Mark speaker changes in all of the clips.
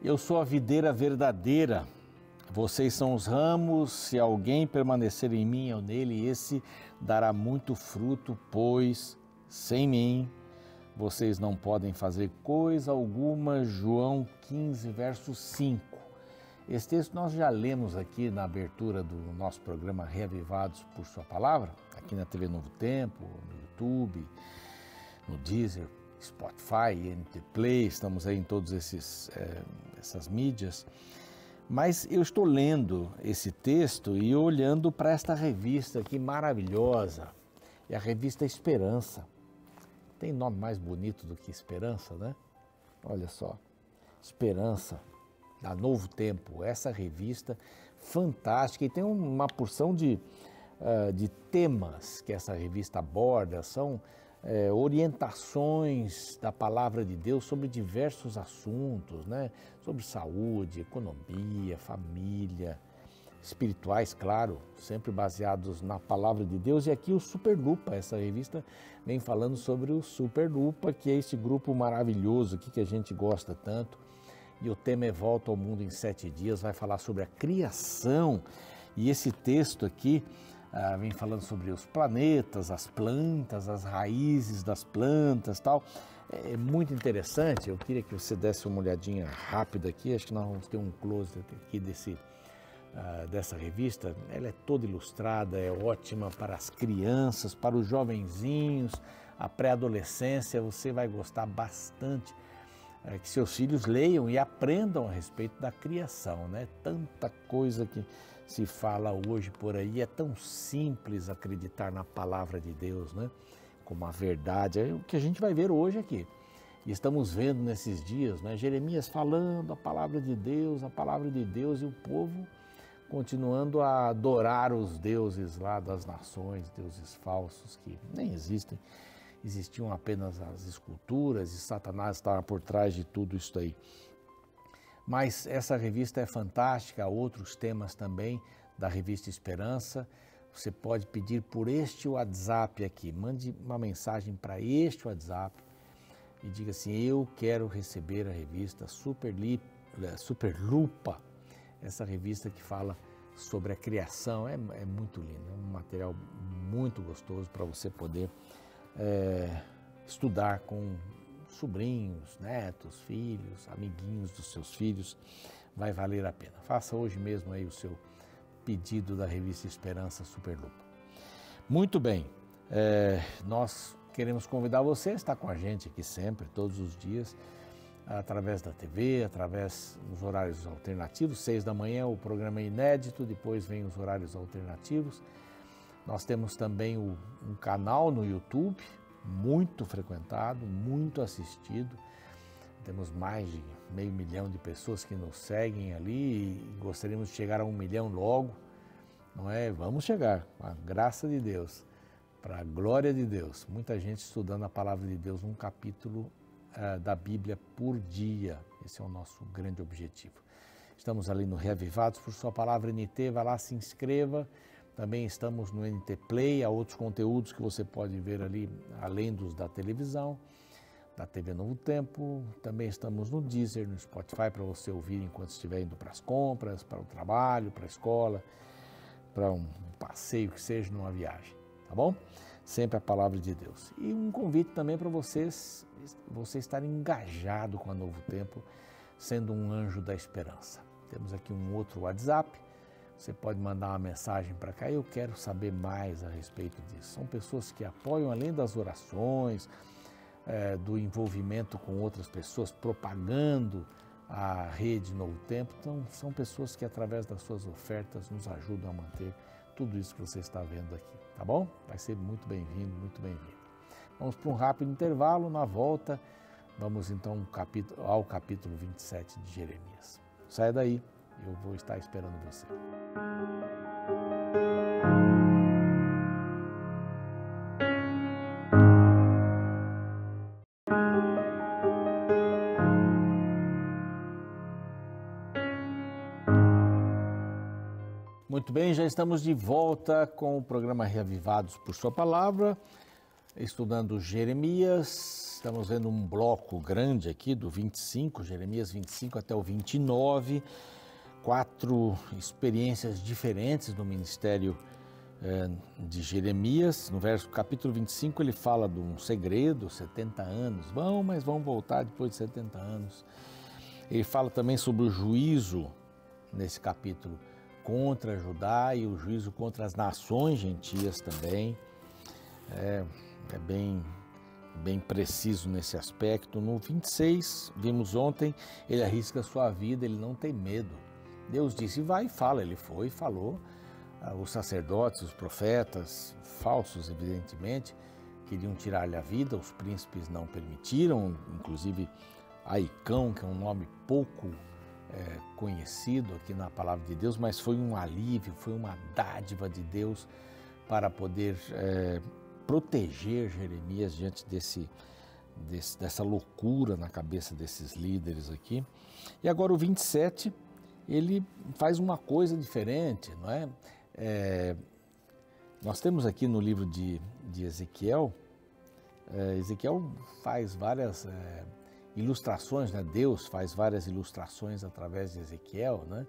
Speaker 1: Eu sou a videira verdadeira, vocês são os ramos, se alguém permanecer em mim ou nele, esse dará muito fruto, pois sem mim vocês não podem fazer coisa alguma. João 15, verso 5. Esse texto nós já lemos aqui na abertura do nosso programa Reavivados por Sua Palavra, aqui na TV Novo Tempo, no YouTube, no Deezer, Spotify, NT Play, estamos aí em todas essas mídias. Mas eu estou lendo esse texto e olhando para esta revista aqui maravilhosa, é a revista Esperança. Tem nome mais bonito do que Esperança, né? Olha só, Esperança, da Novo Tempo, essa revista fantástica, e tem uma porção de temas que essa revista aborda, são orientações da Palavra de Deus sobre diversos assuntos, né? Sobre saúde, economia, família, espirituais, claro, sempre baseados na Palavra de Deus. E aqui o Superlupa, essa revista vem falando sobre o Superlupa, que é esse grupo maravilhoso aqui que a gente gosta tanto. E o tema é Volta ao Mundo em 7 Dias, vai falar sobre a criação. E esse texto aqui vem falando sobre os planetas, as plantas, as raízes das plantas, tal. É muito interessante. Eu queria que você desse uma olhadinha rápida aqui. Acho que nós vamos ter um close aqui dessa revista. Ela é toda ilustrada, é ótima para as crianças, para os jovenzinhos, a pré-adolescência. Você vai gostar bastante que seus filhos leiam e aprendam a respeito da criação, né? Tanta coisa que se fala hoje por aí, é tão simples acreditar na palavra de Deus, né? Como a verdade, é o que a gente vai ver hoje aqui. E estamos vendo nesses dias, né? Jeremias falando a palavra de Deus, e o povo continuando a adorar os deuses lá das nações, deuses falsos que nem existem. Existiam apenas as esculturas e Satanás estava por trás de tudo isso aí. Mas essa revista é fantástica, há outros temas também da revista Esperança. Você pode pedir por este WhatsApp aqui, mande uma mensagem para este WhatsApp e diga assim: eu quero receber a revista Superlupa, essa revista que fala sobre a criação. É muito lindo, é um material muito gostoso para você poder estudar com sobrinhos, netos, filhos, amiguinhos dos seus filhos. Vai valer a pena. Faça hoje mesmo aí o seu pedido da revista Esperança Superlupa. Muito bem, nós queremos convidar você a estar com a gente aqui sempre, todos os dias, através da TV, através dos horários alternativos. 6 da manhã o programa é inédito, depois vem os horários alternativos. Nós temos também um canal no YouTube, muito frequentado, muito assistido. Temos mais de 500 mil de pessoas que nos seguem ali e gostaríamos de chegar a 1 milhão logo, não é? Vamos chegar, com a graça de Deus, para a glória de Deus. Muita gente estudando a palavra de Deus, um capítulo da Bíblia por dia. Esse é o nosso grande objetivo. Estamos ali no Reavivados por Sua Palavra NT, vai lá, se inscreva. Também estamos no NT Play, há outros conteúdos que você pode ver ali, além dos da televisão, da TV Novo Tempo. Também estamos no Deezer, no Spotify, para você ouvir enquanto estiver indo para as compras, para o trabalho, para a escola, para um passeio que seja, numa viagem, tá bom? Sempre a palavra de Deus. E um convite também para você estar engajado com a Novo Tempo, sendo um anjo da esperança. Temos aqui um outro WhatsApp. Você pode mandar uma mensagem para cá: eu quero saber mais a respeito disso. São pessoas que apoiam, além das orações, do envolvimento com outras pessoas, propagando a rede Novo Tempo. Então, são pessoas que, através das suas ofertas, nos ajudam a manter tudo isso que você está vendo aqui, tá bom? Vai ser muito bem-vindo, muito bem-vindo. Vamos para um rápido intervalo. Na volta, vamos então ao capítulo 27 de Jeremias. Saia daí. Eu vou estar esperando você. Muito bem, já estamos de volta com o programa Reavivados por Sua Palavra. estudando Jeremias, estamos vendo um bloco grande aqui do 25, Jeremias 25 até o 29, 4 experiências diferentes no ministério de Jeremias. No capítulo 25 ele fala de um segredo, 70 anos, mas vão voltar depois de 70 anos. Ele fala também sobre o juízo, nesse capítulo, contra Judá e o juízo contra as nações gentias também. É bem preciso nesse aspecto. No 26, vimos ontem, ele arrisca a sua vida, ele não tem medo. Deus disse, vai e fala. Ele foi e falou. Os sacerdotes, os profetas, falsos evidentemente, queriam tirar-lhe a vida, os príncipes não permitiram, inclusive Aicão, que é um nome pouco conhecido aqui na palavra de Deus, mas foi um alívio, foi uma dádiva de Deus para poder proteger Jeremias diante dessa loucura na cabeça desses líderes aqui. E agora o 27, ele faz uma coisa diferente, não é? Nós temos aqui no livro de Ezequiel, Ezequiel faz várias ilustrações, né? Deus faz várias ilustrações através de Ezequiel, né?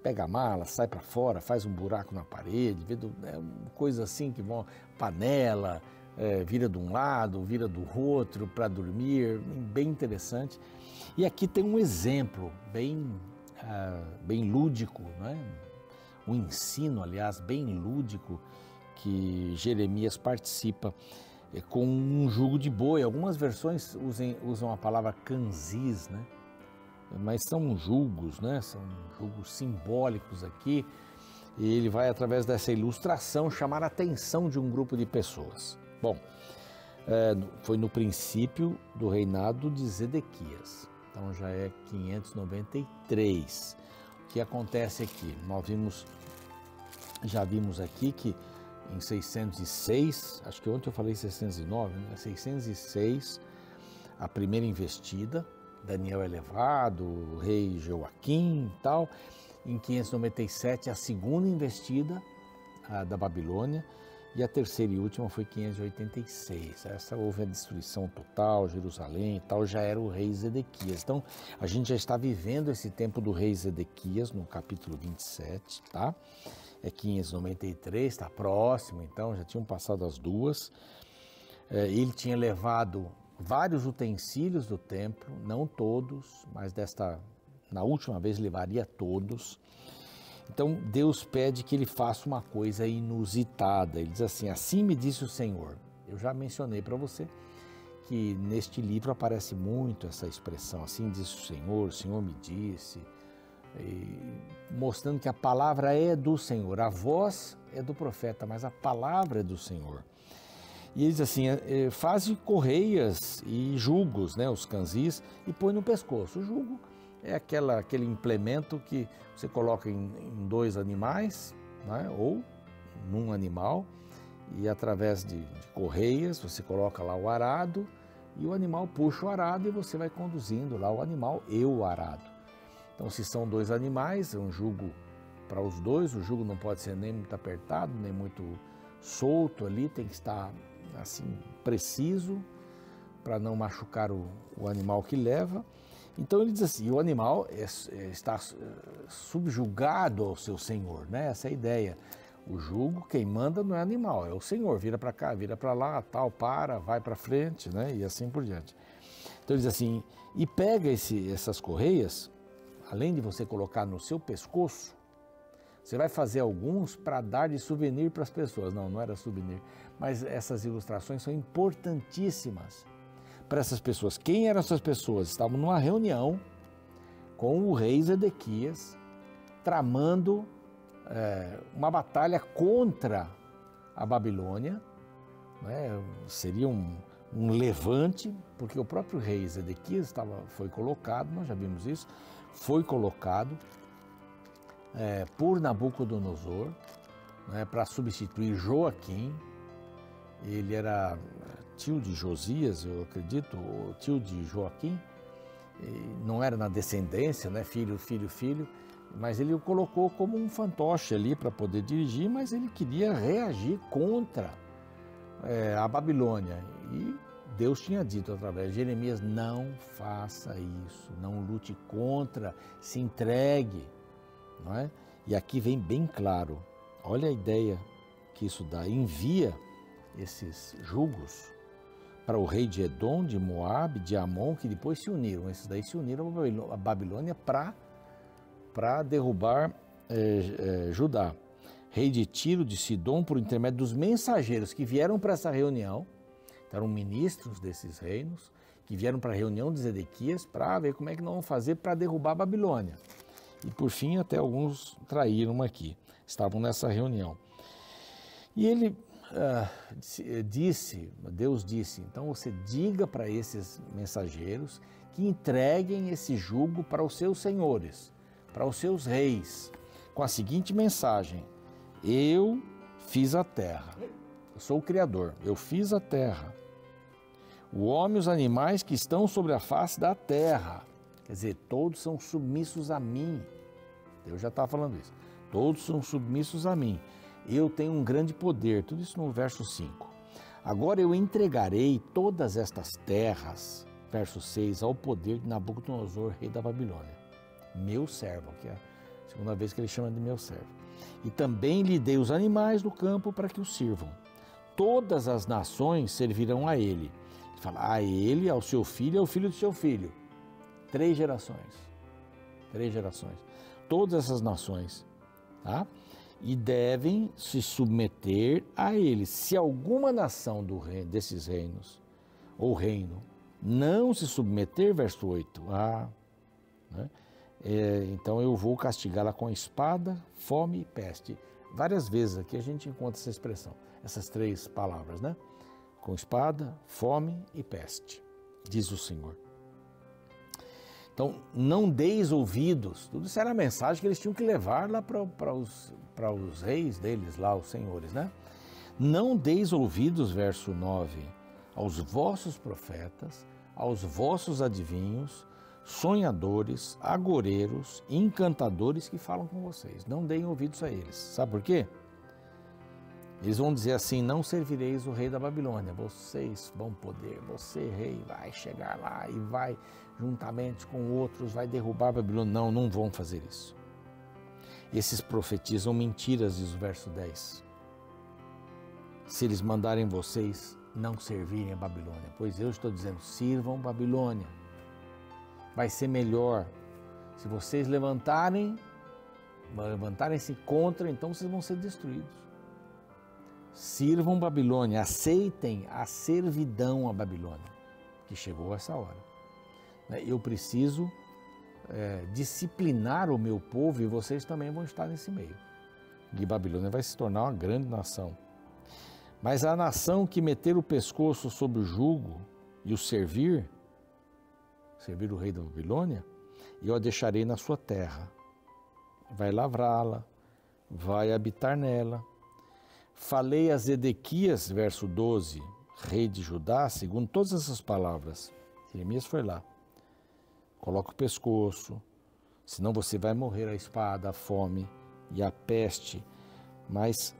Speaker 1: Pega a mala, sai para fora, faz um buraco na parede, coisas assim que vão, panela, vira de um lado, vira do outro para dormir, bem interessante. E aqui tem um exemplo bem lúdico, né? Um ensino, aliás, bem lúdico, que Jeremias participa com um jugo de boi. Algumas versões usam a palavra canzis, né? Mas são julgos, né? São julgos simbólicos aqui. E ele vai, através dessa ilustração, chamar a atenção de um grupo de pessoas. Bom, foi no princípio do reinado de Zedequias. Então já é 593. O que acontece aqui? Já vimos aqui que em 606, acho que ontem eu falei 609, né? 606, a primeira investida, Daniel é levado, o rei Joaquim e tal. Em 597, a segunda investida da Babilônia, e a terceira e última foi 586. Essa houve a destruição total, Jerusalém e tal, já era o rei Zedequias. Então, a gente já está vivendo esse tempo do rei Zedequias no capítulo 27, tá? É 593, está próximo, então já tinham passado as duas. Ele tinha levado vários utensílios do templo, não todos, mas na última vez levaria todos. Então Deus pede que ele faça uma coisa inusitada. Ele diz assim, assim me disse o Senhor. Eu já mencionei para você que neste livro aparece muito essa expressão, assim disse o Senhor me disse, mostrando que a palavra é do Senhor, a voz é do profeta, mas a palavra é do Senhor. E ele diz assim, faze correias e jugos, né, os canzis, e põe no pescoço. O jugo é aquele implemento que você coloca em 2 animais, né, ou num animal, e através de correias você coloca lá o arado, e o animal puxa o arado e você vai conduzindo lá o animal e o arado. Então, se são 2 animais, é um jugo para os dois, o jugo não pode ser nem muito apertado, nem muito solto ali, tem que estar assim, preciso, para não machucar o animal que leva. Então ele diz assim, o animal está subjugado ao seu senhor, né? Essa é a ideia. O jugo, quem manda não é animal, é o senhor, vira para cá, vira para lá, tal, vai para frente, né? E assim por diante. Então ele diz assim, e pega essas correias, além de você colocar no seu pescoço, você vai fazer alguns para dar de souvenir para as pessoas. Não era souvenir, mas essas ilustrações são importantíssimas para essas pessoas. Quem eram essas pessoas? Estavam numa reunião com o rei Zedequias, tramando uma batalha contra a Babilônia, né? Seria um levante, porque o próprio rei Zedequias foi colocado, nós já vimos isso, foi colocado por Nabucodonosor, né, para substituir Joaquim. Ele era tio de Josias, eu acredito, ou tio de Joaquim, não era na descendência, né, filho, mas ele o colocou como um fantoche ali para poder dirigir, mas ele queria reagir contra a Babilônia. E Deus tinha dito através de Jeremias, não faça isso, não lute contra, se entregue, não é? E aqui vem bem claro, olha a ideia que isso dá, envia esses jugos para o rei de Edom, de Moabe, de Amon, que depois se uniram, esses daí se uniram à Babilônia para derrubar Judá. Rei de Tiro, de Sidom, por intermédio dos mensageiros que vieram para essa reunião, eram ministros desses reinos, que vieram para a reunião de Zedequias para ver como é que nós vamos fazer para derrubar a Babilônia. E por fim, até alguns traíram aqui, estavam nessa reunião. E ele Deus disse, então você diga para esses mensageiros que entreguem esse jugo para os seus senhores, para os seus reis, com a seguinte mensagem: eu fiz a terra, eu sou o Criador, eu fiz a terra, o homem e os animais que estão sobre a face da terra, quer dizer, todos são submissos a mim. Deus já está falando isso, todos são submissos a mim. Eu tenho um grande poder, tudo isso no verso 5. Agora eu entregarei todas estas terras, verso 6, ao poder de Nabucodonosor, rei da Babilônia, meu servo, que é a segunda vez que ele chama de meu servo. E também lhe dei os animais do campo para que o sirvam. Todas as nações servirão a ele. Ele fala, a ele, ao seu filho e ao filho do seu filho. 3 gerações. 3 gerações. Todas essas nações, tá? E devem se submeter a ele. Se alguma nação desses reinos, ou reino, não se submeter, verso 8, né? Então eu vou castigá-la com espada, fome e peste. Várias vezes aqui a gente encontra essa expressão, essas 3 palavras, né? Com espada, fome e peste, diz o Senhor. Então, não deis ouvidos, tudo isso era a mensagem que eles tinham que levar lá para os reis deles, lá os senhores, né? Não deis ouvidos, verso 9, aos vossos profetas, aos vossos adivinhos, sonhadores, agoreiros, encantadores que falam com vocês. Não deem ouvidos a eles. Sabe por quê? Eles vão dizer assim, não servireis o rei da Babilônia, vocês vão poder, você rei vai chegar lá e vai, juntamente com outros, vai derrubar a Babilônia. Não, não vão fazer isso. Esses profetizam mentiras, diz o verso 10. Se eles mandarem vocês não servirem a Babilônia, pois eu estou dizendo, sirvam Babilônia. Vai ser melhor. Se vocês levantarem-se contra, então vocês vão ser destruídos. Sirvam Babilônia, aceitem a servidão à Babilônia, que chegou essa hora. Eu preciso disciplinar o meu povo e vocês também vão estar nesse meio. E Babilônia vai se tornar uma grande nação. Mas a nação que meter o pescoço sob o jugo e o servir o rei da Babilônia, eu a deixarei na sua terra. Vai lavrá-la, vai habitar nela. Falei a Zedequias, verso 12, rei de Judá, segundo todas essas palavras. Jeremias foi lá. Coloca o pescoço, senão você vai morrer a espada, a fome e a peste. Mas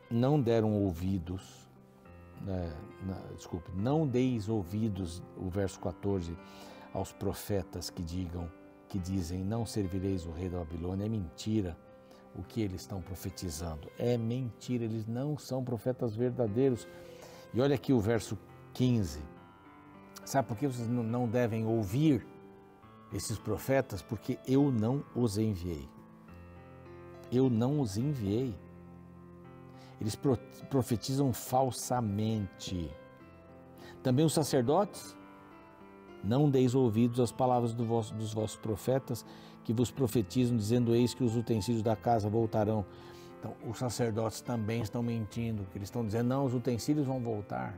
Speaker 1: não deram ouvidos, não deis ouvidos, o verso 14, aos profetas que dizem, não servireis o rei da Babilônia. É mentira o que eles estão profetizando. É mentira, eles não são profetas verdadeiros. E olha aqui o verso 15. Sabe por que vocês não devem ouvir esses profetas? Porque eu não os enviei. Eu não os enviei. Eles profetizam falsamente. Também os sacerdotes, não deis ouvidos às palavras dos vossos profetas, que vos profetizam, dizendo, eis que os utensílios da casa voltarão. Então, os sacerdotes também estão mentindo, que eles estão dizendo, não, os utensílios vão voltar.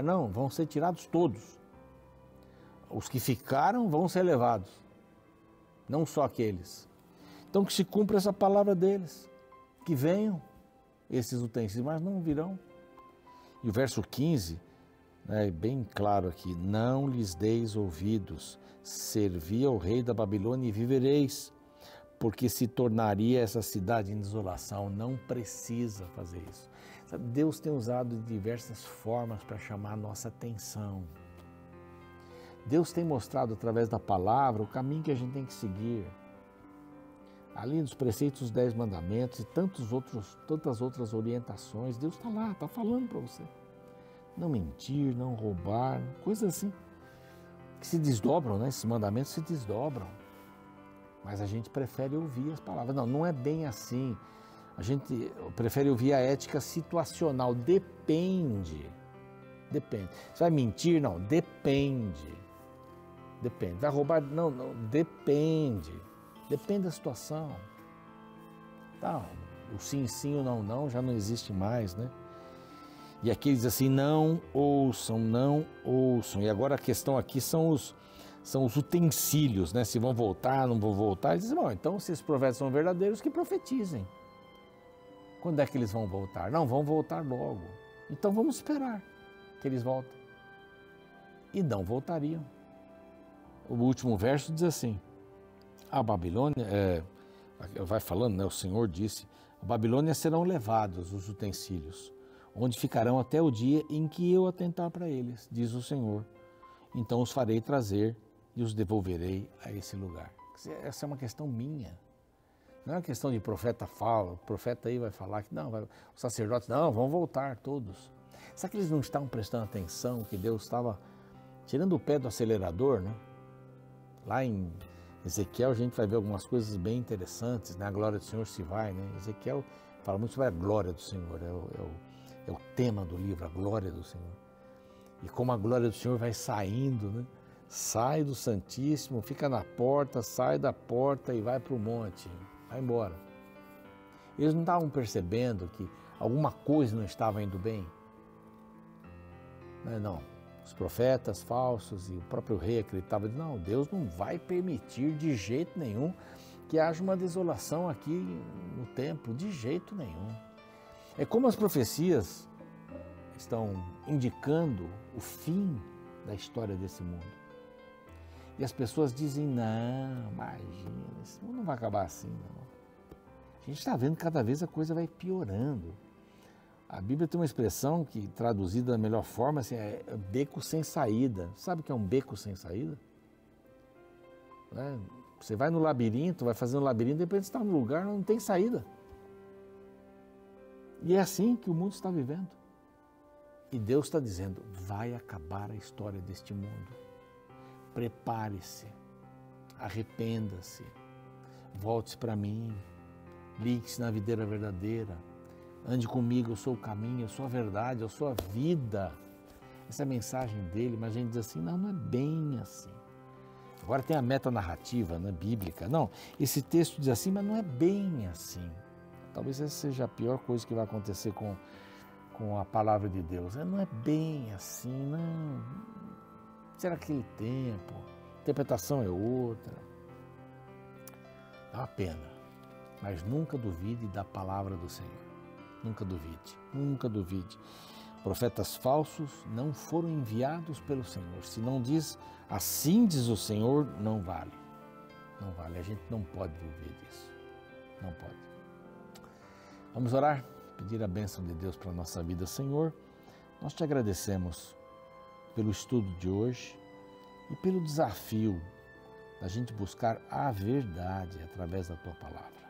Speaker 1: Não, vão ser tirados todos. Os que ficaram vão ser levados, não só aqueles. Então, que se cumpra essa palavra deles, que venham esses utensílios, mas não virão. E o verso 15, é bem claro aqui, não lhes deis ouvidos, servi ao rei da Babilônia e vivereis, porque se tornaria essa cidade em desolação. Não precisa fazer isso. Sabe, Deus tem usado de diversas formas para chamar a nossa atenção. Deus tem mostrado através da palavra o caminho que a gente tem que seguir. Ali nos preceitos dos 10 mandamentos e tantas outras orientações, Deus está lá, está falando para você. Não mentir, não roubar, coisas assim, que se desdobram, né? Esses mandamentos se desdobram. Mas a gente prefere ouvir as palavras. Não, não é bem assim. A gente prefere ouvir a ética situacional. Depende. Você vai mentir? Não, depende. Vai roubar? Não, depende. Depende da situação. Tá, o sim, sim, o não, não já não existe mais, né? E aqui diz assim, não ouçam. E agora a questão aqui são os utensílios, né? Se vão voltar, não vão voltar. Eles dizem, bom, então se esses profetas são verdadeiros, que profetizem. Quando é que eles vão voltar? Não, vão voltar logo. Então vamos esperar que eles voltem. E não voltariam. O último verso diz assim, a Babilônia, vai falando, né? O Senhor disse, a Babilônia serão levados os utensílios, onde ficarão até o dia em que eu atentar para eles, diz o Senhor. Então os farei trazer e os devolverei a esse lugar. Essa é uma questão minha. Não é uma questão de profeta fala, o profeta aí vai falar que não, os sacerdotes, não, vão voltar todos. Será que eles não estavam prestando atenção que Deus estava tirando o pé do acelerador, né? Lá em Ezequiel a gente vai ver algumas coisas bem interessantes, né? A glória do Senhor se vai, né? Ezequiel fala muito sobre a glória do Senhor, é o tema do livro, a glória do Senhor. E como a glória do Senhor vai saindo, né? Sai do Santíssimo, fica na porta, sai da porta e vai para o monte, vai embora. Eles não estavam percebendo que alguma coisa não estava indo bem? Não, os profetas falsos e o próprio rei acreditavam, não, Deus não vai permitir de jeito nenhum que haja uma desolação aqui no templo, de jeito nenhum. É como as profecias estão indicando o fim da história desse mundo. E as pessoas dizem, não, imagina, esse mundo não vai acabar assim, não. A gente está vendo que cada vez a coisa vai piorando. A Bíblia tem uma expressão que, traduzida da melhor forma, assim, é beco sem saída. Sabe o que é um beco sem saída? Você vai no labirinto, vai fazendo labirinto, depois você está num lugar onde não tem saída. E é assim que o mundo está vivendo. E Deus está dizendo, vai acabar a história deste mundo. Prepare-se, arrependa-se, volte-se para mim, ligue-se na videira verdadeira, ande comigo, eu sou o caminho, eu sou a verdade, eu sou a vida. Essa é a mensagem dele, mas a gente diz assim, não é bem assim. Agora tem a metanarrativa, né, bíblica. Não, esse texto diz assim, mas não é bem assim. Talvez essa seja a pior coisa que vai acontecer com a palavra de Deus. Não é bem assim, não. Será aquele tempo? A interpretação é outra. É uma pena. Mas nunca duvide da palavra do Senhor. Nunca duvide, nunca duvide. Profetas falsos não foram enviados pelo Senhor. Se não diz, assim diz o Senhor, não vale. Não vale, a gente não pode viver disso. Não pode. Vamos orar, pedir a bênção de Deus para a nossa vida. Senhor, nós te agradecemos pelo estudo de hoje e pelo desafio da gente buscar a verdade através da Tua palavra.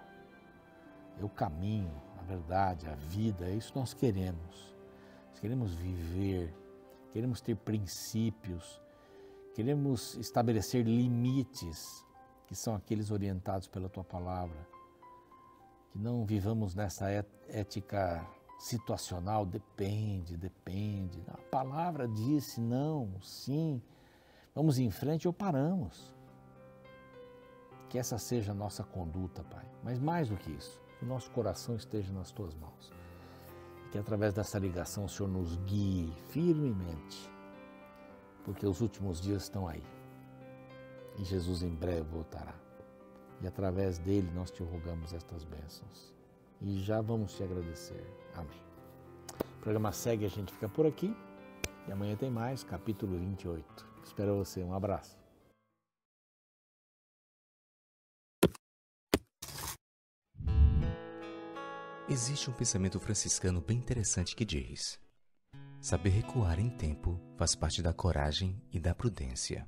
Speaker 1: É o caminho, a verdade, a vida, é isso que nós queremos. Nós queremos viver, queremos ter princípios, queremos estabelecer limites que são aqueles orientados pela Tua palavra. Que não vivamos nessa ética situacional, depende. A palavra disse não, sim, vamos em frente ou paramos. Que essa seja a nossa conduta, Pai. Mas mais do que isso, que o nosso coração esteja nas Tuas mãos. E que através dessa ligação o Senhor nos guie firmemente, porque os últimos dias estão aí. E Jesus em breve voltará. E através dele nós te rogamos estas bênçãos. E já vamos te agradecer. Amém. O programa segue, a gente fica por aqui. E amanhã tem mais, capítulo 28. Espero você. Um abraço.
Speaker 2: Existe um pensamento franciscano bem interessante que diz: saber recuar em tempo faz parte da coragem e da prudência.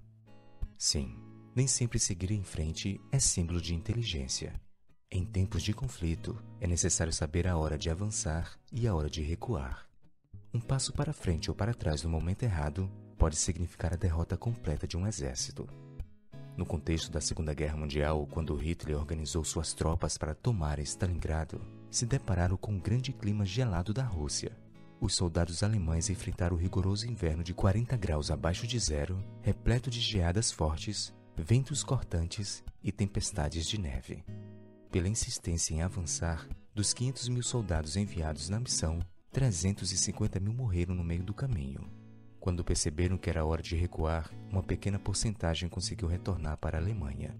Speaker 2: Sim, nem sempre seguir em frente é símbolo de inteligência. Em tempos de conflito, é necessário saber a hora de avançar e a hora de recuar. Um passo para frente ou para trás no momento errado pode significar a derrota completa de um exército. No contexto da Segunda Guerra Mundial, quando Hitler organizou suas tropas para tomar Stalingrado, se depararam com um grande clima gelado da Rússia. Os soldados alemães enfrentaram o rigoroso inverno de 40 graus abaixo de zero, repleto de geadas fortes, ventos cortantes e tempestades de neve. Pela insistência em avançar, dos 500 mil soldados enviados na missão, 350 mil morreram no meio do caminho. Quando perceberam que era hora de recuar, uma pequena porcentagem conseguiu retornar para a Alemanha.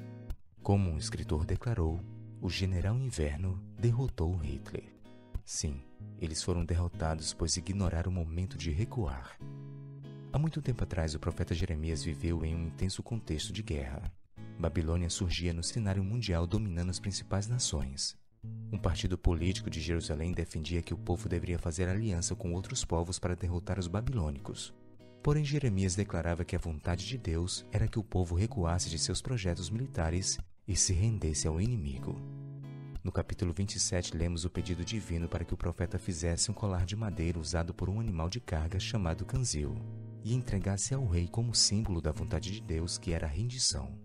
Speaker 2: Como um escritor declarou, o general Inverno derrotou Hitler. Sim, eles foram derrotados pois ignoraram o momento de recuar. Há muito tempo atrás, o profeta Jeremias viveu em um intenso contexto de guerra. Babilônia surgia no cenário mundial dominando as principais nações. Um partido político de Jerusalém defendia que o povo deveria fazer aliança com outros povos para derrotar os babilônicos. Porém, Jeremias declarava que a vontade de Deus era que o povo recuasse de seus projetos militares e se rendesse ao inimigo. No capítulo 27, lemos o pedido divino para que o profeta fizesse um colar de madeira usado por um animal de carga chamado canzil e entregasse ao rei como símbolo da vontade de Deus, que era a rendição.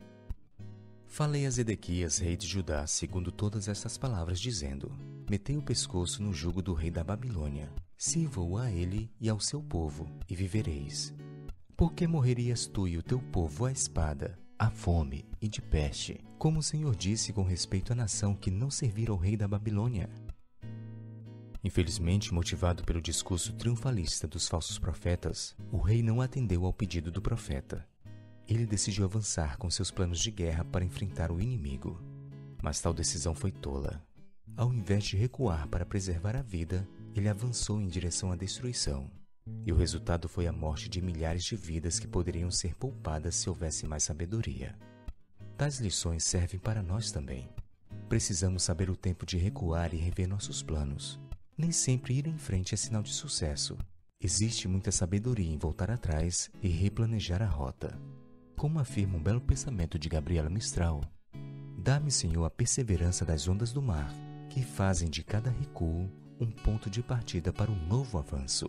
Speaker 2: Falei a Zedequias, rei de Judá, segundo todas estas palavras, dizendo: metei o pescoço no jugo do rei da Babilônia. Sirva-o a ele e ao seu povo, e vivereis. Por que morrerias tu e o teu povo à espada, à fome e de peste, como o Senhor disse com respeito à nação que não servira ao rei da Babilônia? Infelizmente, motivado pelo discurso triunfalista dos falsos profetas, o rei não atendeu ao pedido do profeta. Ele decidiu avançar com seus planos de guerra para enfrentar o inimigo. Mas tal decisão foi tola. Ao invés de recuar para preservar a vida, ele avançou em direção à destruição. E o resultado foi a morte de milhares de vidas que poderiam ser poupadas se houvesse mais sabedoria. Tais lições servem para nós também. Precisamos saber o tempo de recuar e rever nossos planos. Nem sempre ir em frente é sinal de sucesso. Existe muita sabedoria em voltar atrás e replanejar a rota. Como afirma um belo pensamento de Gabriela Mistral: dá-me, Senhor, a perseverança das ondas do mar, que fazem de cada recuo um ponto de partida para um novo avanço.